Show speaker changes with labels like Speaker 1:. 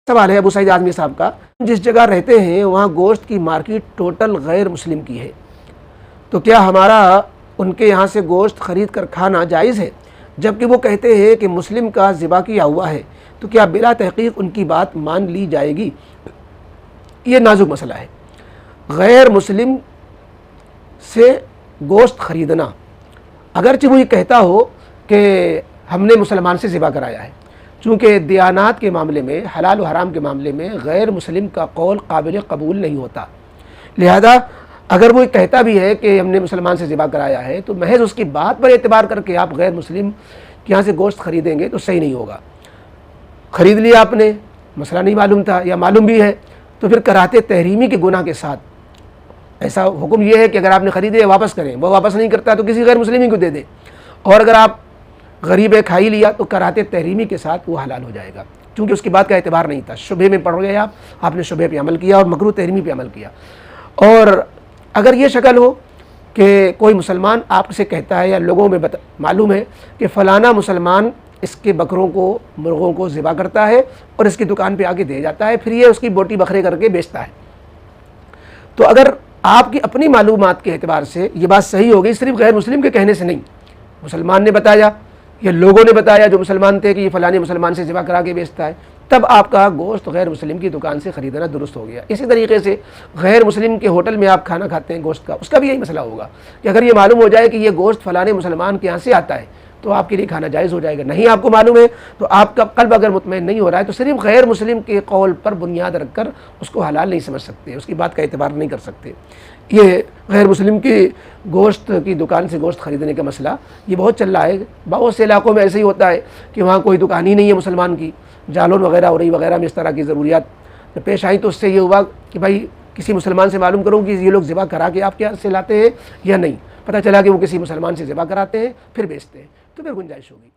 Speaker 1: सवाल है अबू सईद आज़मी साहब का, जिस जगह रहते हैं वहाँ गोश्त की मार्केट टोटल गैर मुस्लिम की है, तो क्या हमारा उनके यहाँ से गोश्त ख़रीद कर खाना जायज़ है? जबकि वो कहते हैं कि मुस्लिम का ज़िबा किया हुआ है, तो क्या बिला तहक़ीक़ उनकी बात मान ली जाएगी? ये नाजुक मसला है। गैर मुस्लिम से गोश्त ख़रीदना, अगरचे वो ये कहता हो कि हमने मुसलमान से ज़िबा कराया है, चूँकि दियानात के मामले में, हलाल व हराम के मामले में गैर मुस्लिम का कौल काबिल कबूल नहीं होता। लिहाजा अगर वो कहता भी है कि हमने मुसलमान से ज़िबा कराया है, तो महज उसकी बात पर एतबार करके आप गैर मुस्लिम के यहाँ से गोश्त ख़रीदेंगे तो सही नहीं होगा। ख़रीद लिया आपने, मसला नहीं मालूम था या मालूम भी है, तो फिर कराते तहरीमी के गुनाह के साथ ऐसा हुक्म ये है कि अगर आपने ख़रीदे वापस करें, वो वापस नहीं करता तो किसी गैर मुस्लिम को दे दें, और अगर आप गरीब है खा ही लिया तो कराते तहरीमी के साथ वो हलाल हो जाएगा, क्योंकि उसकी बात का एतबार नहीं था। शुबे में पड़ गए आपने शुबे पे अमल किया और मकरूह तहरीमी पे अमल किया। और अगर ये शक्ल हो कि कोई मुसलमान आपसे कहता है या लोगों में मालूम है कि फ़लाना मुसलमान इसके बकरों को, मुर्गों को ज़िबा करता है और इसकी दुकान पे आके दे जाता है, फिर ये उसकी बोटी बकरे करके बेचता है, तो अगर आपकी अपनी मालूमात के एतबार से ये बात सही हो गई, सिर्फ गैर मुस्लिम के कहने से नहीं, मुसलमान ने बताया या लोगों ने बताया जो मुसलमान थे कि ये फ़लाने मुसलमान से ज़िबा करा के बेचता है, तब आपका गोश्त गैर मुस्लिम की दुकान से ख़रीदना दुरुस्त हो गया। इसी तरीके से गैर मुस्लिम के होटल में आप खाना खाते हैं गोश्त का, उसका भी यही मसला होगा कि अगर ये मालूम हो जाए कि ये गोश्त फ़लाने मुसलमान के यहाँ से आता है तो आपके लिए खाना जायज़ हो जाएगा। नहीं आपको मालूम है तो आपका क़ल्ब अगर मुतमईन नहीं हो रहा है तो सिर्फ गैर मुस्लिम के कौल पर बुनियाद रख कर उसको हलाल नहीं समझ सकते, उसकी बात का एतबार नहीं कर सकते। ये गैर मुस्लिम की गोश्त की दुकान से गोश्त ख़रीदने का मसला ये बहुत चल रहा है। बहुत से इलाक़ों में ऐसे ही होता है कि वहाँ कोई दुकान ही नहीं है मुसलमान की, जालौन वगैरह और वगैरह में इस तरह की ज़रूरियात पेश आई, तो उससे ये हुआ कि भाई किसी मुसलमान से मालूम करूँ कि ये लोग ज़िबा करा के आपके यहाँ से लाते हैं या नहीं। पता चला कि वो किसी मुसलमान से ज़िबा कराते हैं फिर बेचते हैं, तो फिर गुंजाइश होगी।